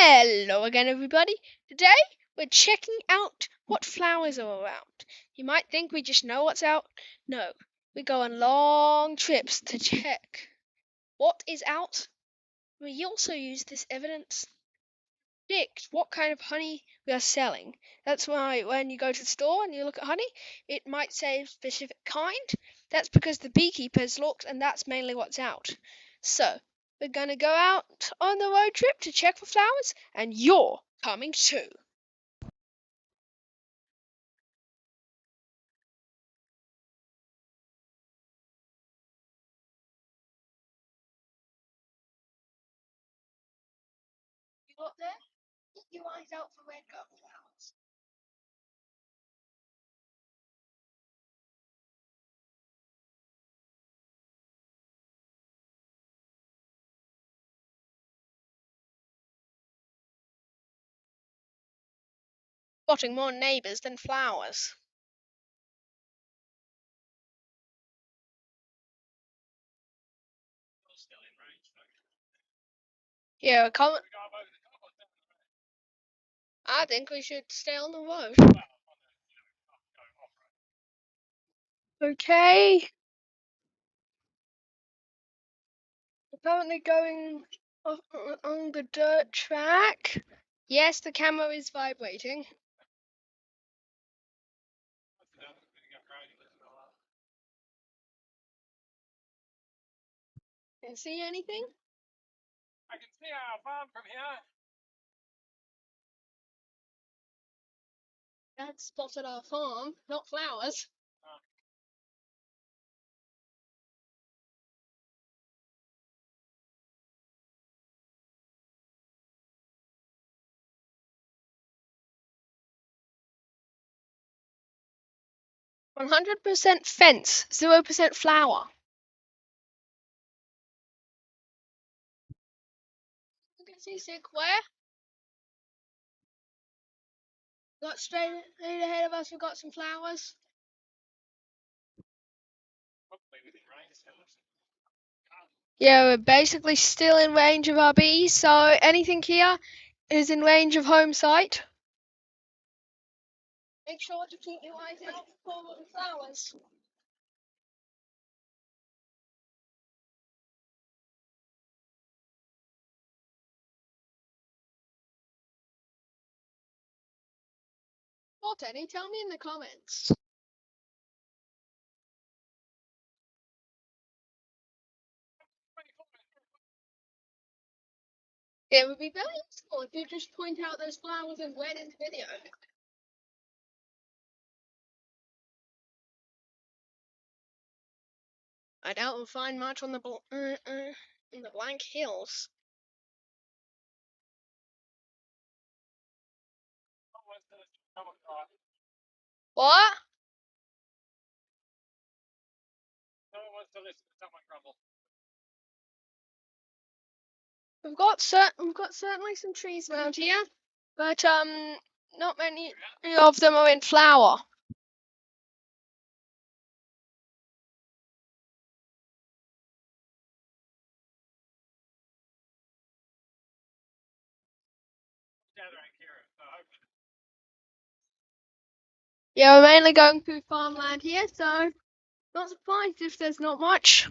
Hello again, everybody. Today we're checking out what flowers are around. You might think we just know what's out. No, we go on long trips to check what is out. We also use this evidence to predict what kind of honey we are selling. That's why when you go to the store and you look at honey, it might say a specific kind. That's because the beekeepers looked, and that's mainly what's out. So, we're going to go out on the road trip to check for flowers, and you're coming too. You got there? Keep your eyes out for red gold flowers. 'Spotting more neighbours than flowers. Yeah, I think we should stay on the road. Okay. We're currently going on the dirt track. Yes, the camera is vibrating. Can you see anything? I can see our farm from here. That spotted our farm, not flowers. 100% fence, 0% flower. You can see where? Got straight ahead of us, we've got some flowers. Yeah, we're basically still in range of our bees, so anything here is in range of home site. Make sure to keep your eyes out for flowers. Spot any? Tell me in the comments. It would be very useful if you just point out those flowers in red in the video. I doubt we'll find much on the in the blank hills. What? Someone wants to listen to someone grumble. We've got certainly some trees around here, but not many of them are in flower. Gathering here, so hopefully. Yeah, we're mainly going through farmland here, so not surprised if there's not much.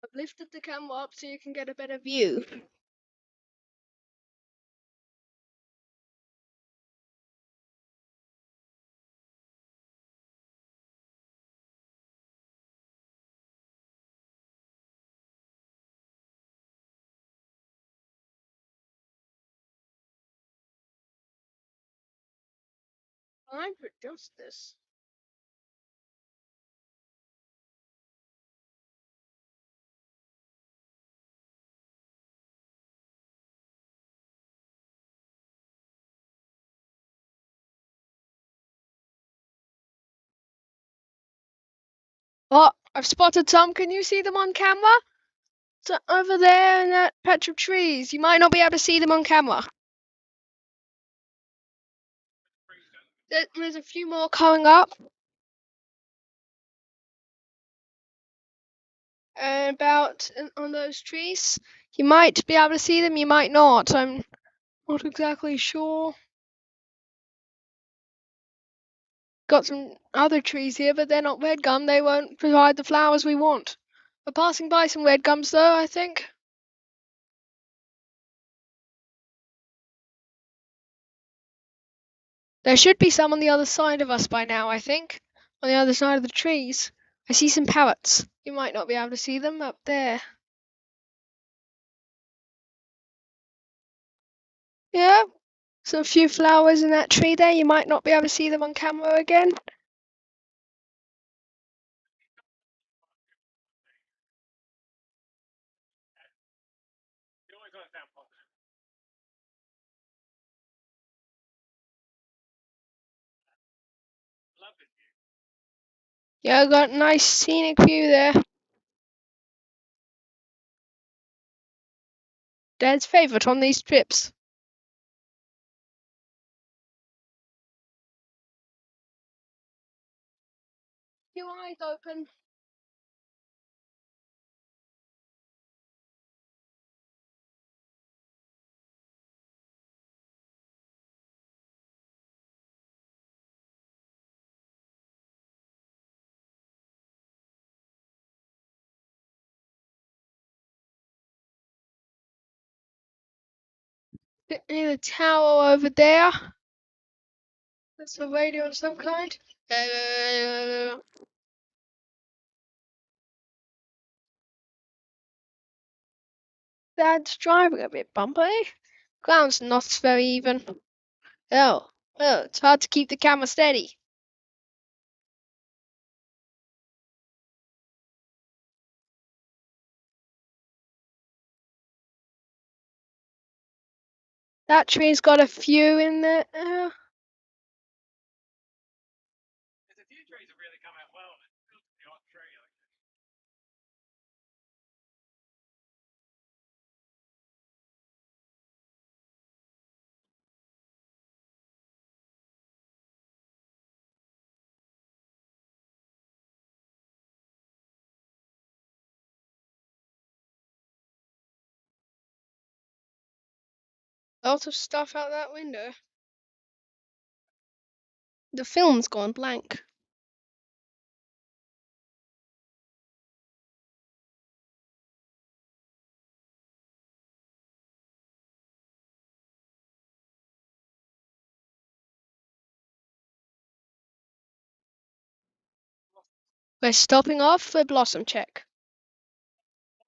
I've lifted the camera up so you can get a better view. Time to adjust this. Oh, I've spotted some. Can you see them on camera? So over there in that patch of trees. You might not be able to see them on camera. There's a few more coming up. about on those trees. You might be able to see them, you might not. I'm not exactly sure. Got some other trees here, but they're not red gum. They won't provide the flowers we want. We're passing by some red gums, though, I think. There should be some on the other side of us by now, I think. On the other side of the trees. I see some parrots. You might not be able to see them up there. Yeah, some few flowers in that tree there. You might not be able to see them on camera again. You always want to sound positive. Love this view. Yeah, got a nice scenic view there. Dad's favourite on these trips. Your eyes open. Near the tower over there. That's a radio of some kind. Dad's driving a bit bumpy. Ground's not very even. Oh, it's hard to keep the camera steady. That tree's got a few in there. There's a few trees that really come out well. It's still the odd tree. Like Lots of stuff out that window. The film's gone blank. We're stopping off for blossom check.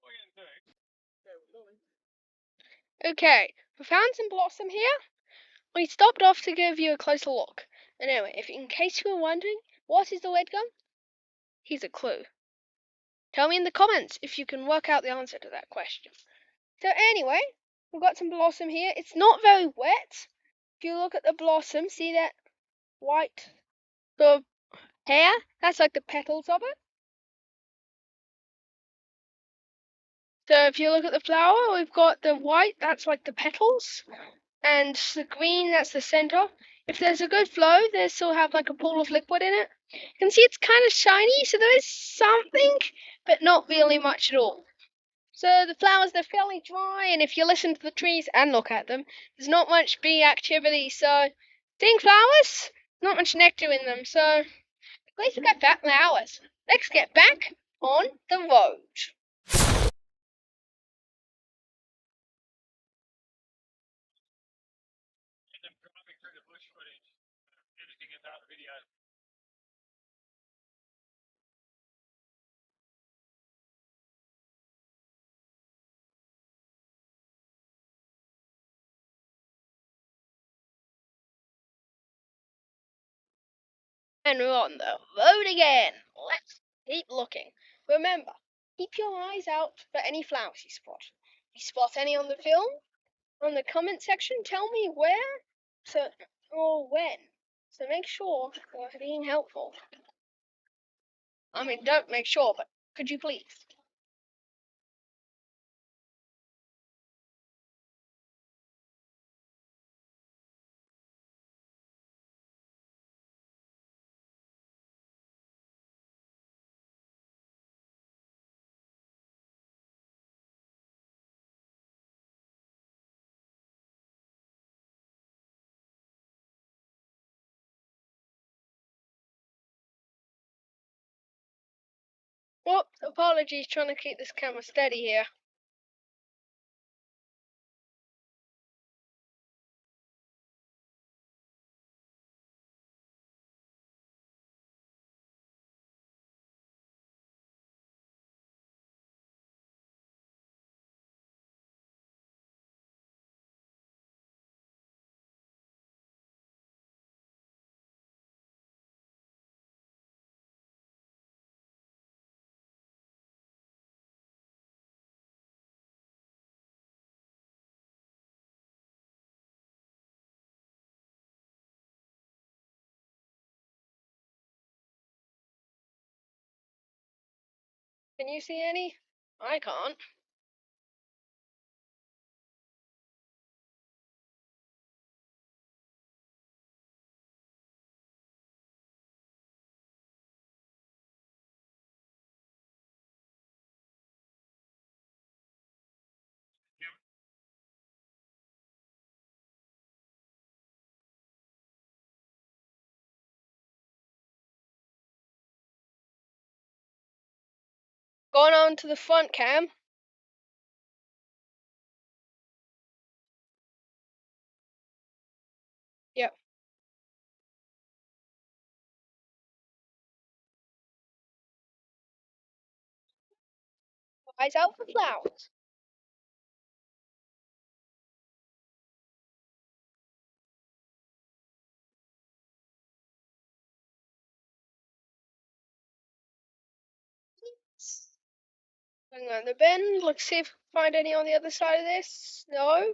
what we're going to do. Okay, we found some blossom here. We stopped off to give you a closer look. And anyway, in case you were wondering, what is the red gum? Here's a clue. Tell me in the comments if you can work out the answer to that question. So anyway, we've got some blossom here. It's not very wet. If you look at the blossom, see that white sort of hair? That's like the petals of it. So if you look at the flower, we've got the white, that's like the petals, and the green, that's the center. If there's a good flow, they still have like a pool of liquid in it. You can see it's kind of shiny, so there is something, but not really much at all. So the flowers, they're fairly dry, and if you listen to the trees and look at them, there's not much bee activity. So seeing flowers, not much nectar in them. So at least we got that flowers. Let's get back on the road. End up driving through the bush footage. Editing it out of the video. And we're on the road again. Let's keep looking. Remember, keep your eyes out for any flowers you spot. If you spot any on the film, on the comment section, tell me where or when. So make sure you're being helpful. I mean, don't make sure, but could you please? Whoops, apologies, trying to keep this camera steady here. Can you see any? I can't. Going on to the front cam. Yep. Eyes out for flowers. Hang on the bend. Let's see if we can find any on the other side of this. No.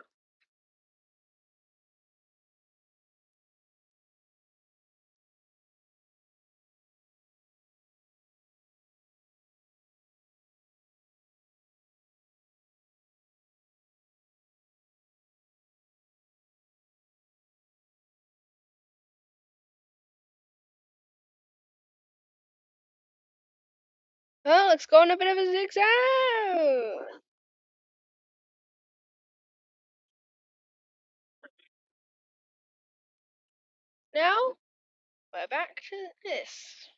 Well, let's go on a bit of a zigzag. Now, we're back to this.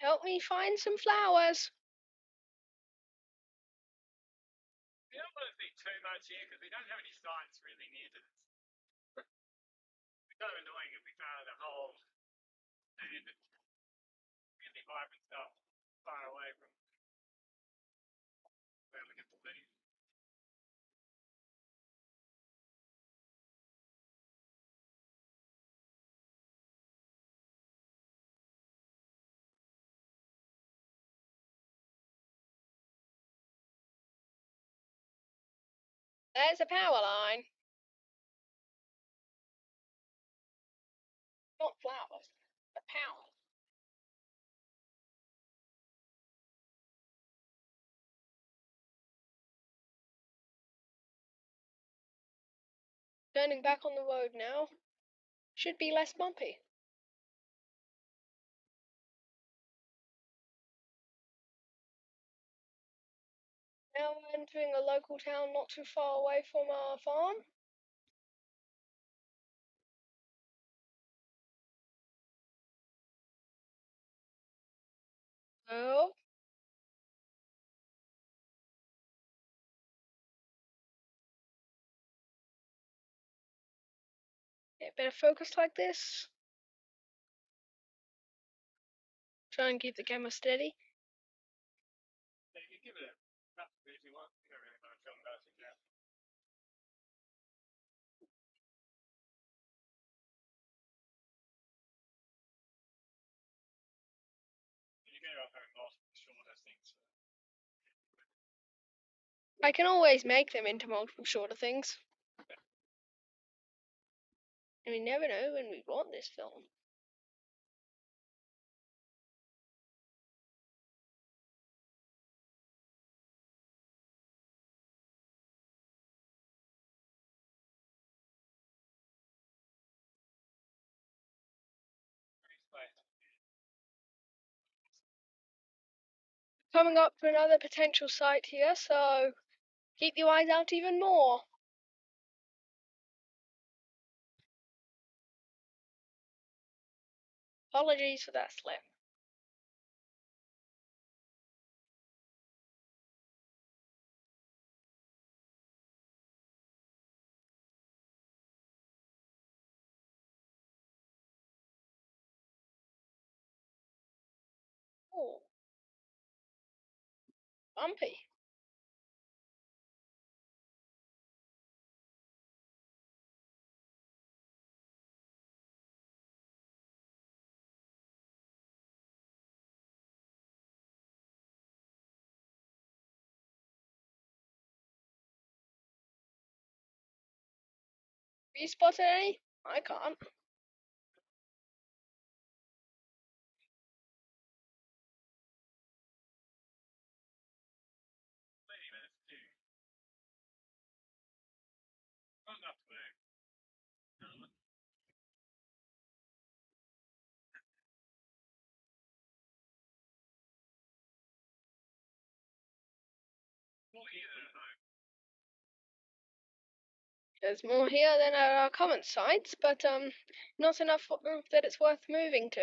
Help me find some flowers. We don't want to think too much here because we don't have any sites really near to this. It's kind of annoying if we found a whole and really vibrant stuff far away from where we get to be. There's a power line. Not flowers, but power. Turning back on the road now. Should be less bumpy. Now we're entering a local town not too far away from our farm. Oh, get better focus like this. Try and keep the camera steady. So you can give it a cut if you want. You don't really want to film those again. You get off having multiple shorter things. I can always make them into multiple shorter things. And we never know when we want this film. Coming up to another potential site here, so keep your eyes out even more. Apologies for that slip. bumpy. Have you spotted any? I can't. 30 minutes to do. Not enough to move. More here than at home. There's more here than at our common sites, but not enough that it's worth moving to.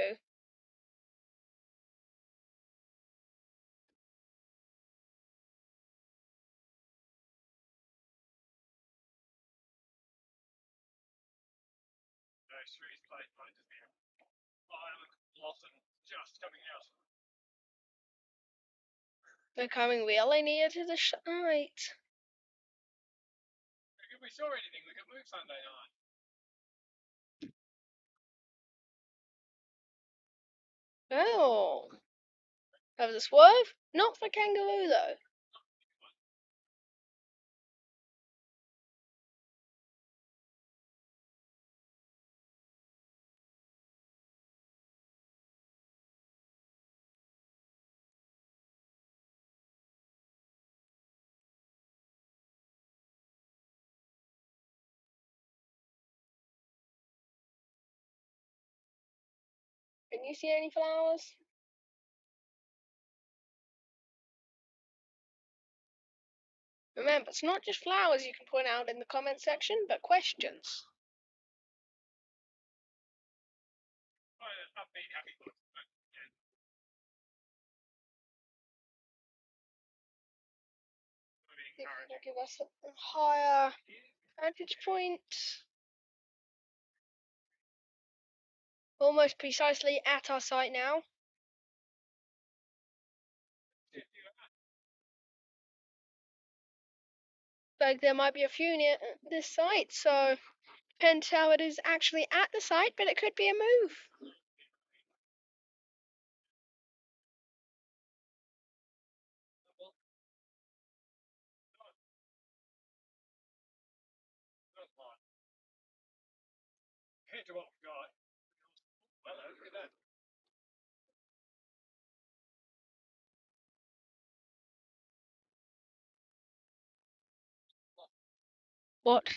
Those trees might just be a violent blossom just coming out. They're coming really near to the site. If we saw anything, we could move Sunday night. Oh. Have the swerve? Not for kangaroo though. Can you see any flowers? Remember, it's not just flowers you can point out in the comment section, but questions. Quite an upbeat, happy look. But, yeah. Think that'll give us a higher vantage point. Almost precisely at our site now. Like there might be a few near this site, so depends how it is actually at the site, but it could be a move. Compared to what we've got, well, look at that. What?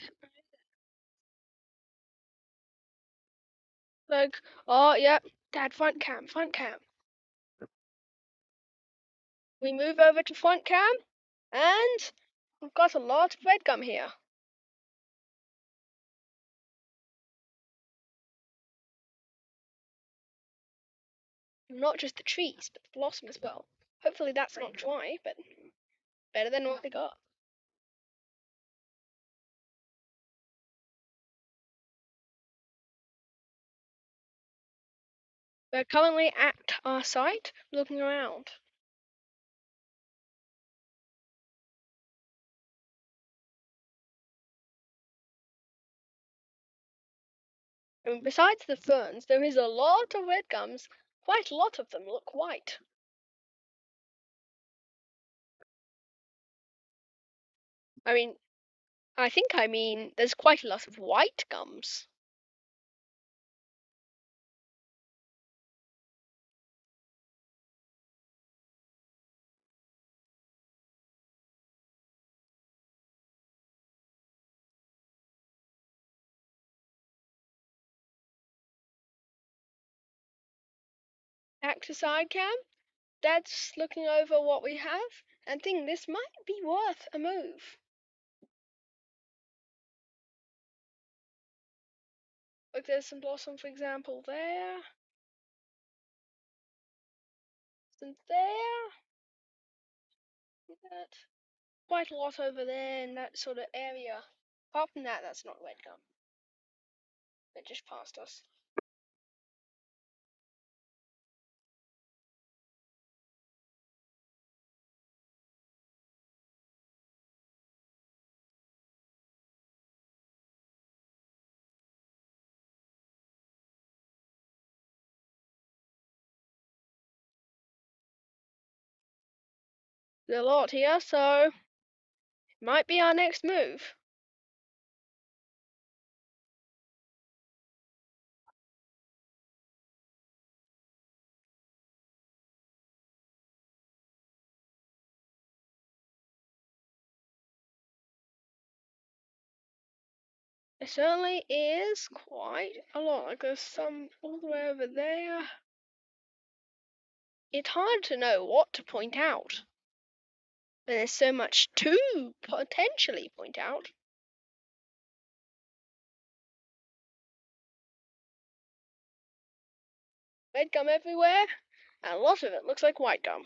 Like, oh, yep, Dad, front cam, front cam. We move over to front cam, and we've got a lot of red gum here. Not just the trees, but the blossom as well. Hopefully that's not dry, but better than what we got. We're currently at our site, looking around. And besides the ferns, there is a lot of red gums. Quite a lot of them look white. I mean, there's quite a lot of white gums. Back to side cam. Dad's looking over what we have and think this might be worth a move. Like there's some blossom, for example, there. Some there. That. Quite a lot over there in that sort of area. Apart from that, that's not red gum. It just passed us. a lot here, so it might be our next move. It certainly is quite a lot. Like there's some all the way over there. It's hard to know what to point out. There's so much to potentially point out. Red gum everywhere, and a lot of it looks like white gum.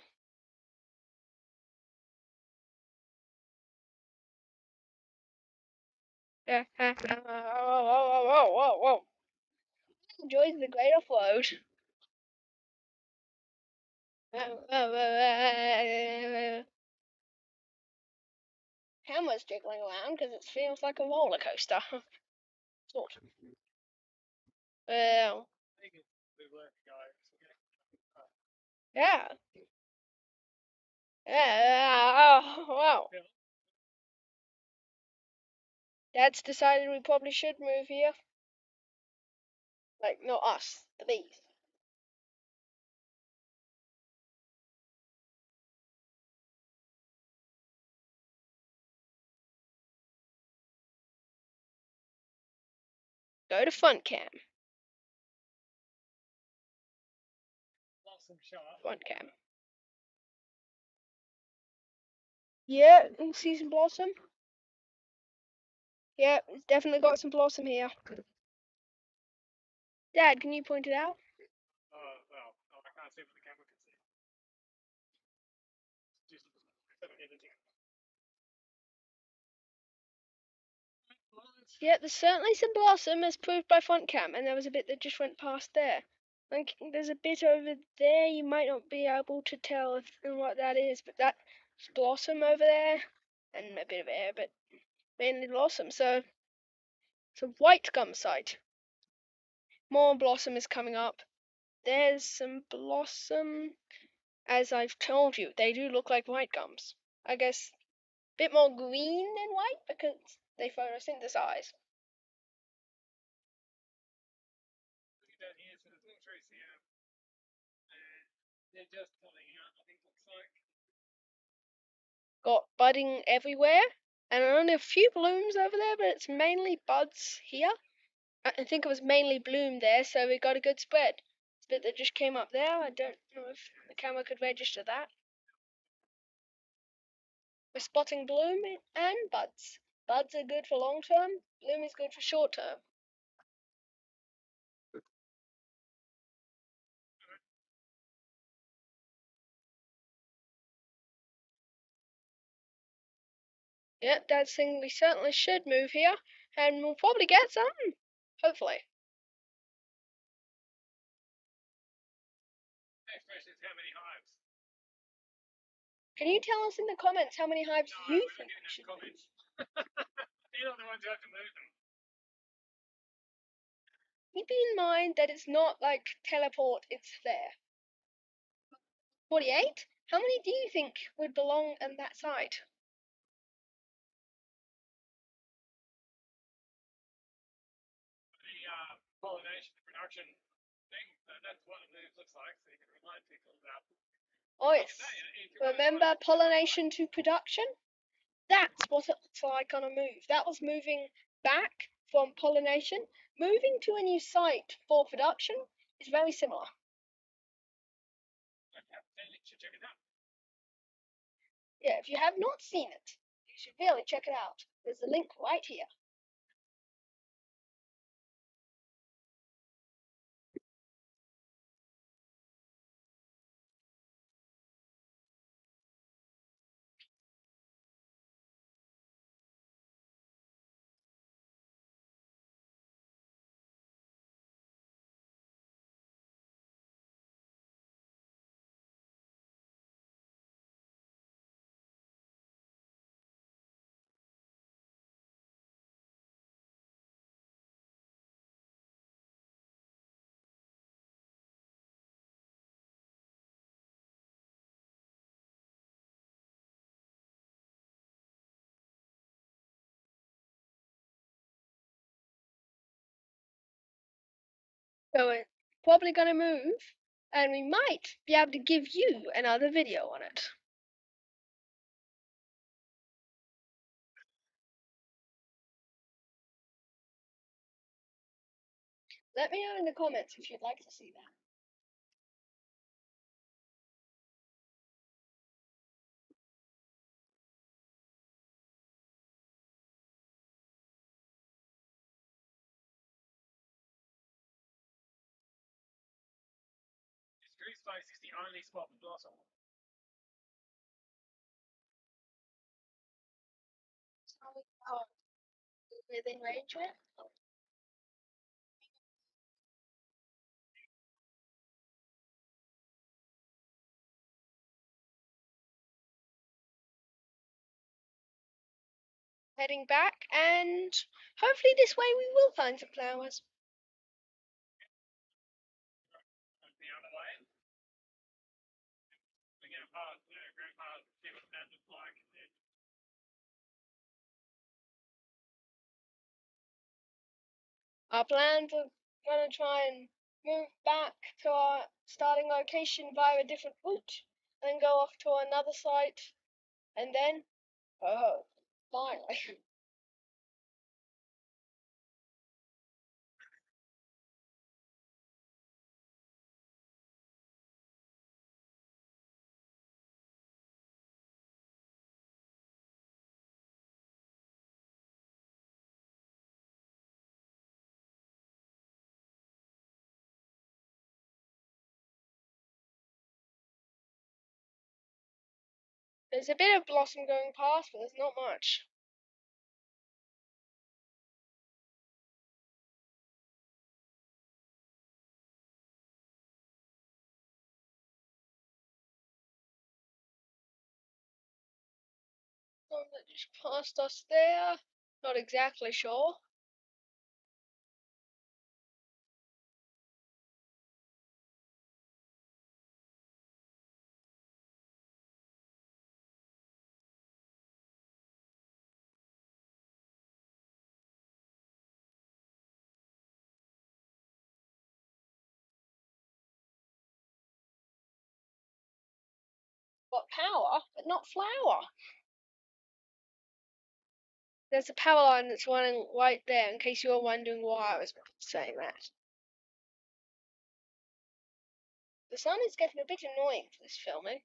Whoa, whoa, whoa, whoa. Enjoys the great offload. Hammer's jiggling around because it feels like a roller coaster. Sort of. Well, yeah. Yeah. Oh, wow. Dad's decided we probably should move here. Like, not us, the bees. Go to fun cam. Fun cam. Yeah, see some blossom. Yeah, it's definitely got some blossom here. Dad, can you point it out? Well, I can't see what the camera can see. Just editing. Yeah, there's certainly some blossom as proved by font cam, and there was a bit that just went past there. Like, there's a bit over there, you might not be able to tell what that is, but that's blossom over there, and a bit of air, but mainly blossom, so it's a white gum site. More blossom is coming up. There's some blossom. As I've told you, they do look like white gums. I guess a bit more green than white because they photosynthesize. Look down here, so there's little trees here. And they're just coming out, I think looks like. Got budding everywhere, and only a few blooms over there, but it's mainly buds here. I think it was mainly bloom there, so we got a good spread. This bit that just came up there, I don't know if the camera could register that. We're spotting bloom and buds. Buds are good for long term, bloom is good for short term. Yeah, Dad's saying we certainly should move here, and we'll probably get some. Hopefully. Next question is how many hives? Can you tell us in the comments how many hives No, you we're not think getting we those should move? comments. They're not the ones who have to move them. Keep in mind that it's not like teleport, it's there. 48? How many do you think would belong on that side? The pollination production thing, that's what a move looks like, so you can remind people about. Oh, yes. Remember pollination to production? That's what it looks like on a move. That was moving back from pollination. Moving to a new site for production is very similar. Check it out. Yeah, if you have not seen it, you should really check it out. There's a link right here. So it's probably going to move, and we might be able to give you another video on it. Let me know in the comments if you'd like to see that. This goose face is the only spot with blossom. Oh, within range yet? Heading back, and hopefully this way we will find some flowers. The other way. We get past grandpa's, see what that looks like. Our plans are going to try and move back to our starting location via a different route, and then go off to another site, and then, oh, finally. There's a bit of blossom going past, but there's not much. One that just passed us there. Not exactly sure. Got power, but not flower. There's a power line that's running right there, in case you're wondering why I was saying that. The sun is getting a bit annoying for this filming.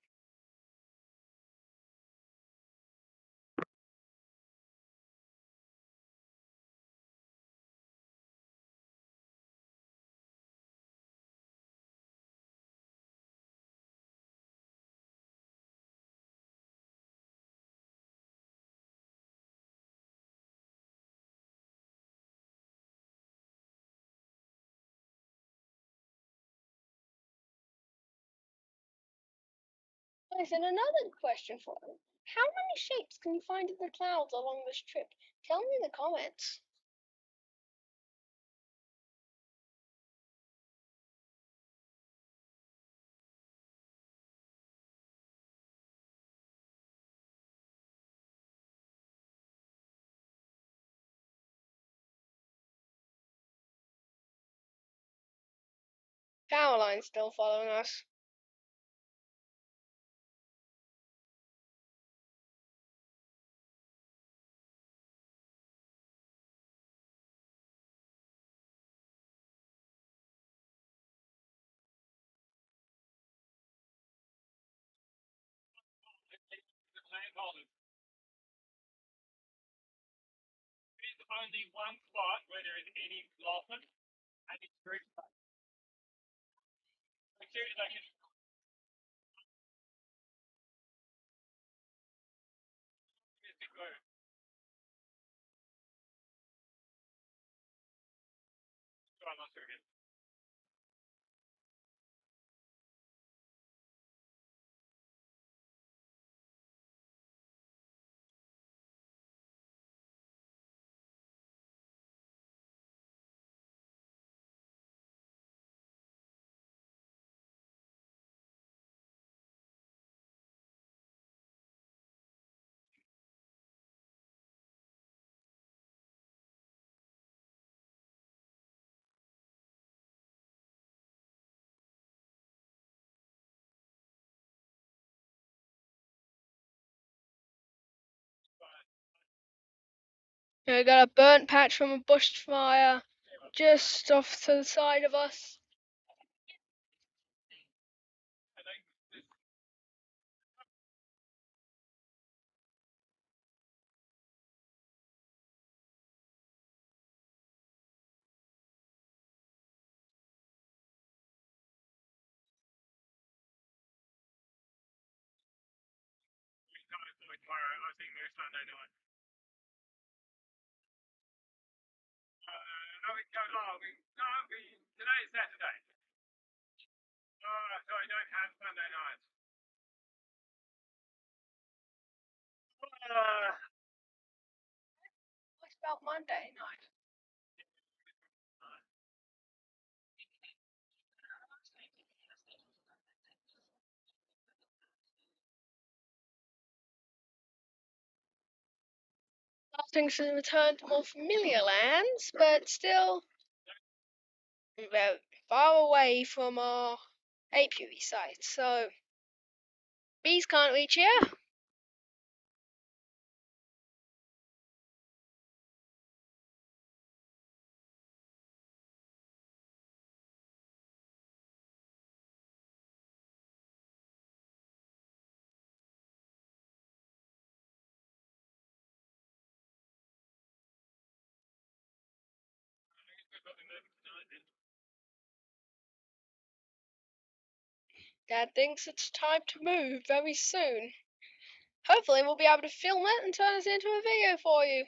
Nice, and another question for you. How many shapes can you find in the clouds along this trip? Tell me in the comments. Power line's still following us. The plant holders. There's only one spot where there is any blossom, and it's fruit face. As soon as I can go. I must forget. We got a burnt patch from a bushfire just off to the side of us. Tomorrow, I think next Sunday night. Today is Saturday. Oh, so I don't have Sunday night. What about Monday night? Starting to return to more familiar lands, but still very far away from our apiary site. So bees can't reach here. Dad thinks it's time to move very soon. Hopefully we'll be able to film it and turn it into a video for you.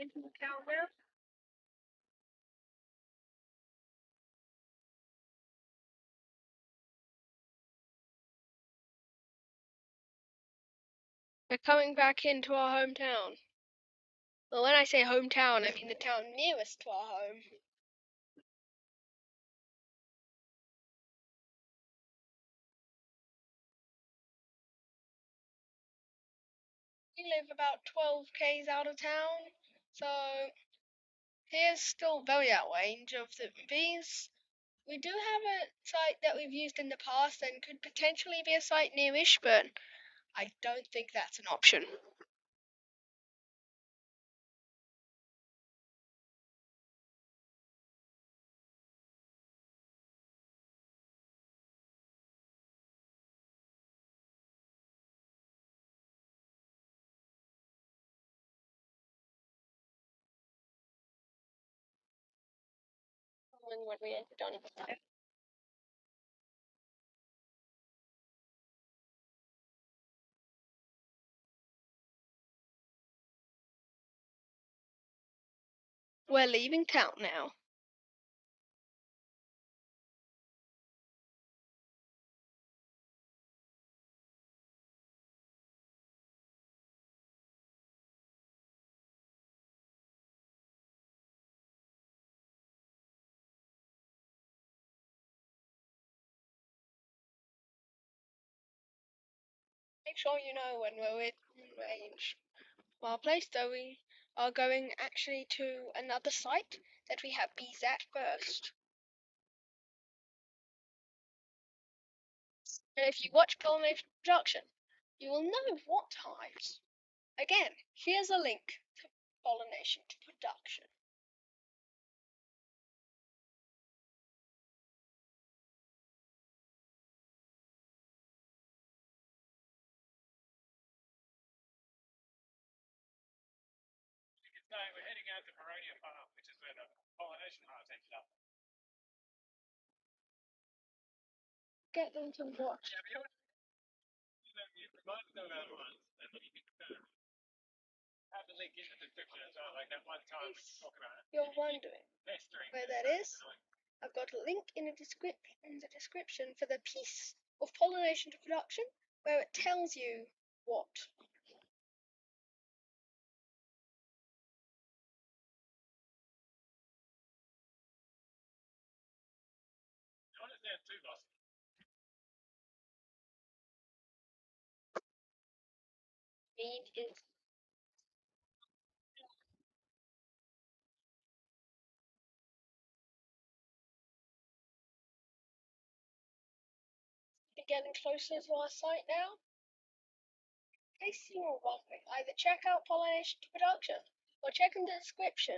Into the cow now. We're coming back into our hometown. Well, when I say hometown, I mean the town nearest to our home. We live about 12 k's out of town, so here's still very out range of the bees. We do have a site that we've used in the past and could potentially be a site nearish, but I don't think that's an option. When we entered on it. We're leaving town now. Make sure you know when we're in range. Our place, though, we are going actually to another site that we have bees at first. And if you watch pollination production, you will know what hives. Again, here's a link to pollination to production. So we're heading out to Boronia Farm, which is where the pollination hives ended up. Get them to watch. Reminded them about it once, and then you can have the link in the description as well, like that one time we talk about it. You're wondering Pestering. where that is? I've got a link in the description for the piece of pollination to production where it tells you what. I understand too, boss. Speed is getting closer to our site now. In case you were wondering, either check out pollination to production or check in the description.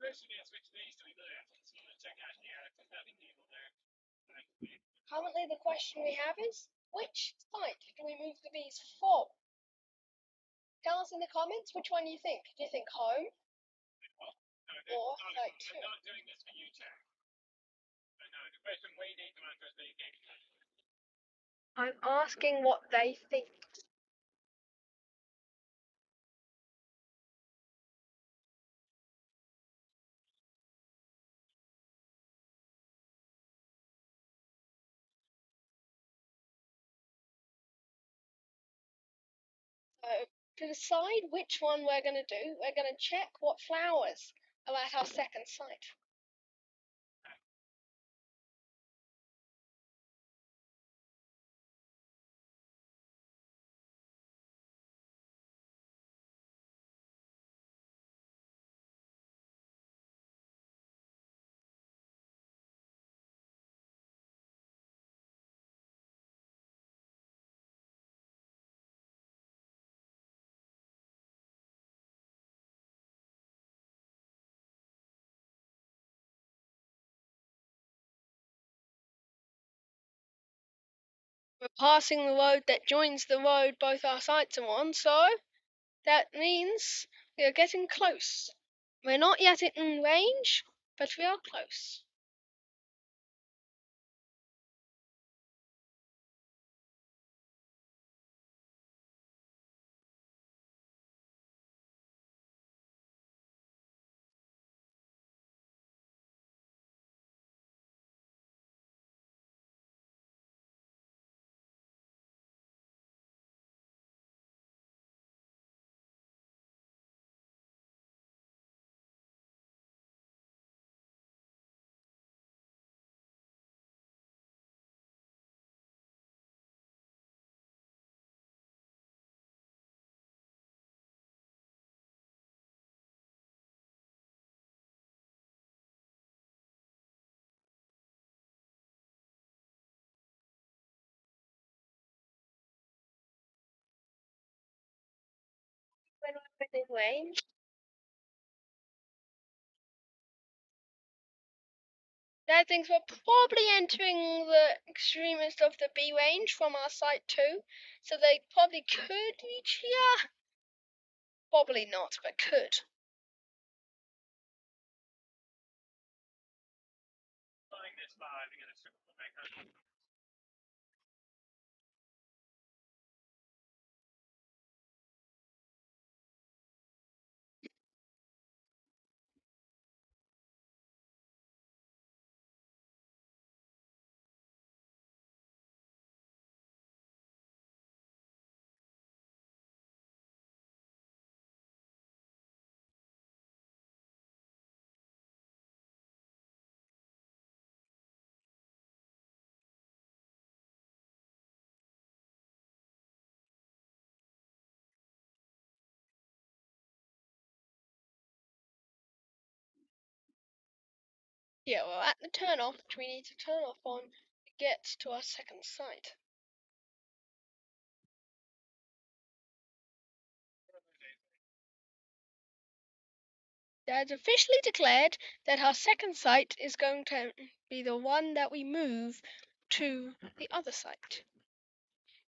Question is which needs to be there. So you want to check out here, there's nothing new there. Currently, the question we have is, which site do we move the bees from? Tell us in the comments which one you think. Do you think home or site 2? I'm not doing this for you, Jack. No, the question we need to answer is beekeepers. I'm asking what they think. So, to decide which one we're going to do, we're going to check what flowers are at our second site. We're passing the road that joins the road both our sites are on, so that means we are getting close. We're not yet in range, but we are close. When we're within range, Dad thinks we're probably entering the extremist of the B range from our site too, so they probably could reach here. Probably not, but could. Flying this far, I think it's triple back home. Yeah, we're at the turnoff, which we need to turn off on to get to our second site. Dad's officially declared that our second site is going to be the one that we move to the other site.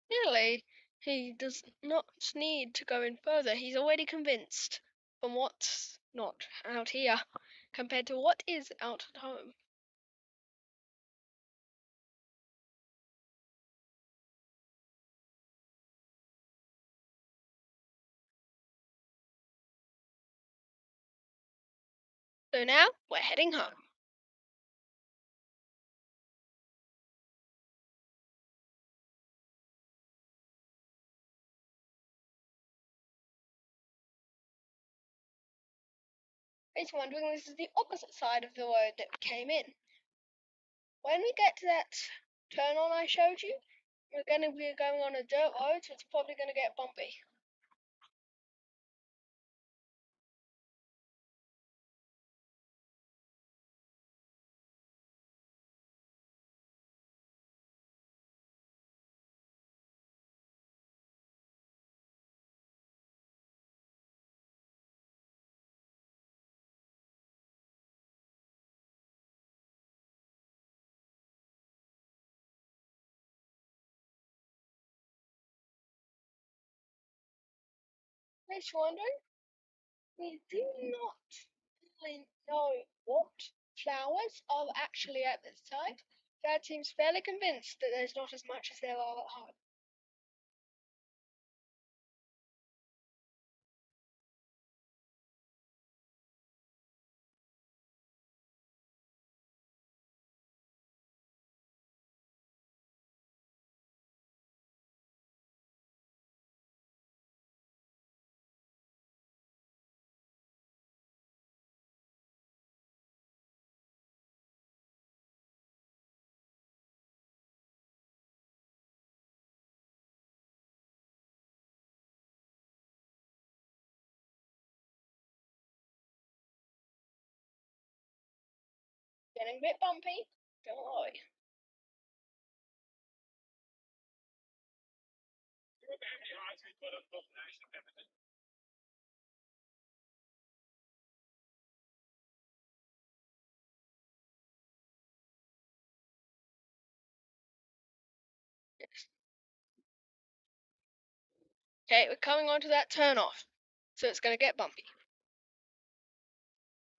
Really, he does not need to go in further. He's already convinced from what's not out here. compared to what is out at home. So now we're heading home. It's wondering this is the opposite side of the road that we came in. When we get to that turn on I showed you, we're going to be going on a dirt road, so it's probably going to get bumpy. It's wondering, we do not really know what flowers are actually at this site. Dad seems fairly convinced that there's not as much as there are at home. Getting a bit bumpy, don't worry. Remember how many hides we put on population of everything? Okay, we're coming onto that turn off, so it's going to get bumpy.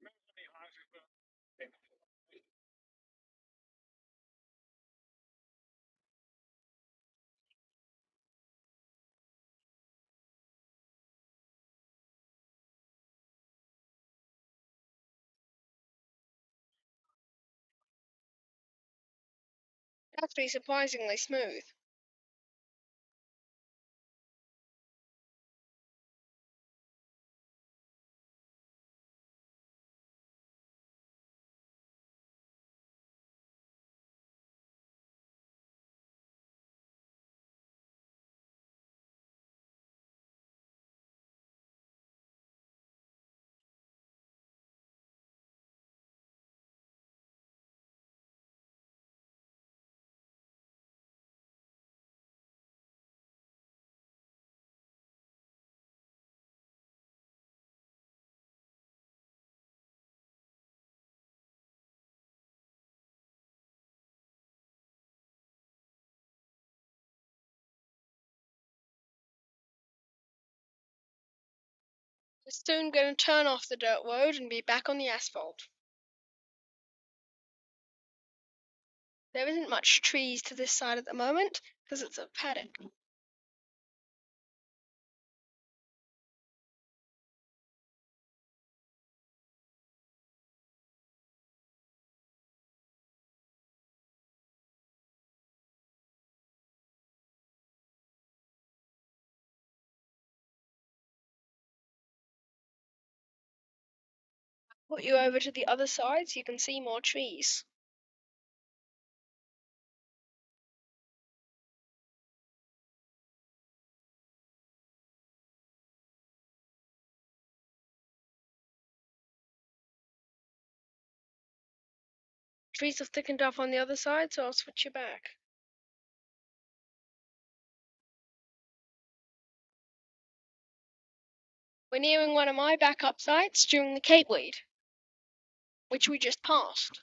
Remember how many hides we put on That's be surprisingly smooth. We're soon going to turn off the dirt road and be back on the asphalt. There isn't much trees to this side at the moment because it's a paddock. Put you over to the other side so you can see more trees. Trees have thickened up on the other side, so I'll switch you back. We're nearing one of my backup sites during the capeweed, which we just passed.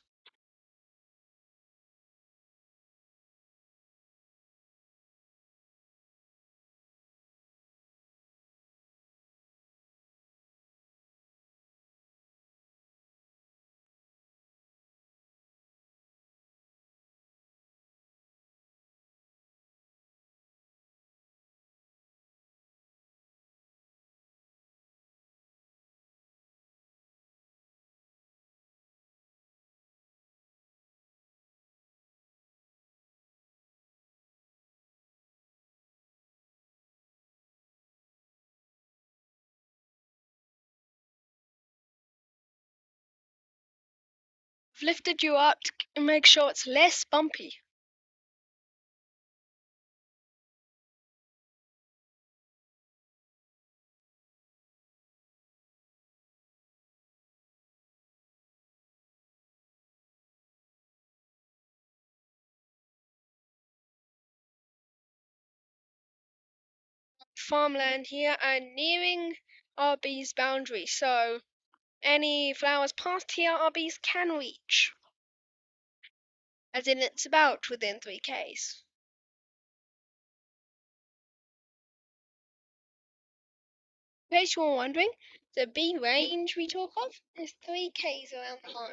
lifted you up to make sure it's less bumpy. Farmland here and nearing our bees' boundary, so any flowers past here our bees can reach. As in, it's about within 3 k's. In case you were wondering, the bee range we talk of is 3 k's around the hive.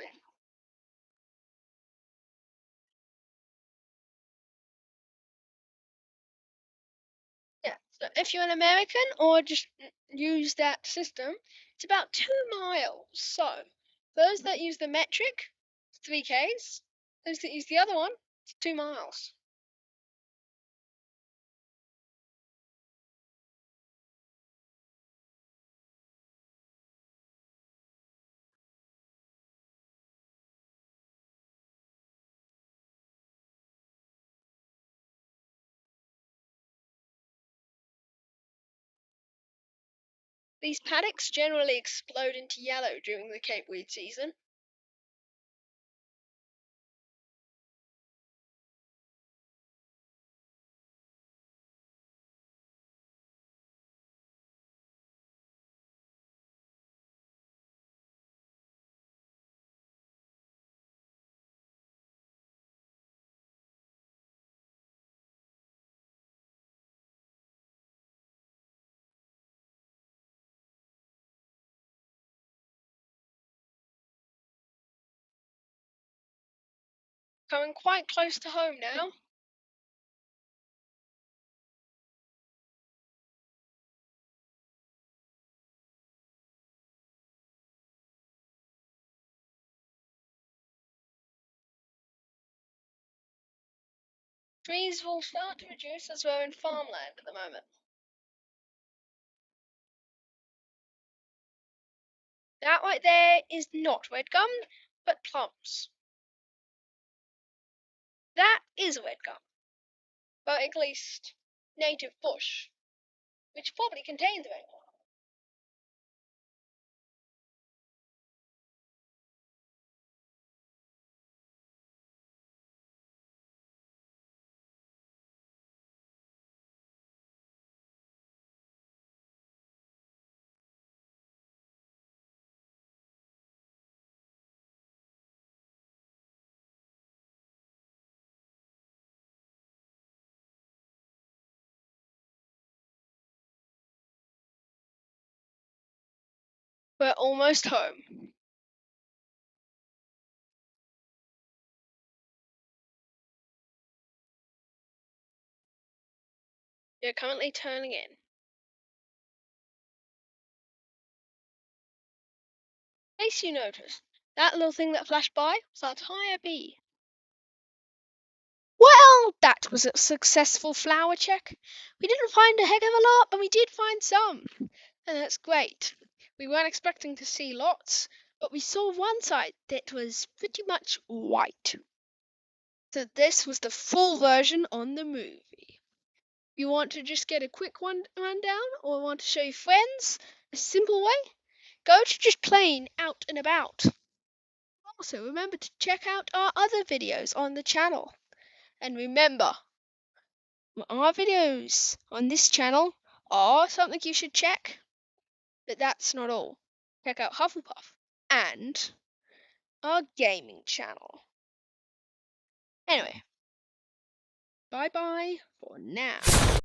Yeah, so if you're an American or just use that system, it's about 2 miles. So those that use the metric, 3 k's. Those that use the other one, it's 2 miles. These paddocks generally explode into yellow during the Cape weed season. Coming quite close to home now. Trees will start to reduce as we're in farmland at the moment. That right there is not red gum, but plums. That is red gum, but at least native bush, which probably contains red gum. We're almost home. You're currently turning in. In case you noticed, that little thing that flashed by was our tire bee. Well, that was a successful flower check. We didn't find a heck of a lot, but we did find some. And that's great. We weren't expecting to see lots, but we saw one side that was pretty much white. So this was the full version on the movie. You want to just get a quick rundown or want to show your friends a simple way? Go to just playing out and about. Also, remember to check out our other videos on the channel. And remember, our videos on this channel are something you should check. But that's not all. Check out Hufflepuff and our gaming channel. Anyway, bye bye for now.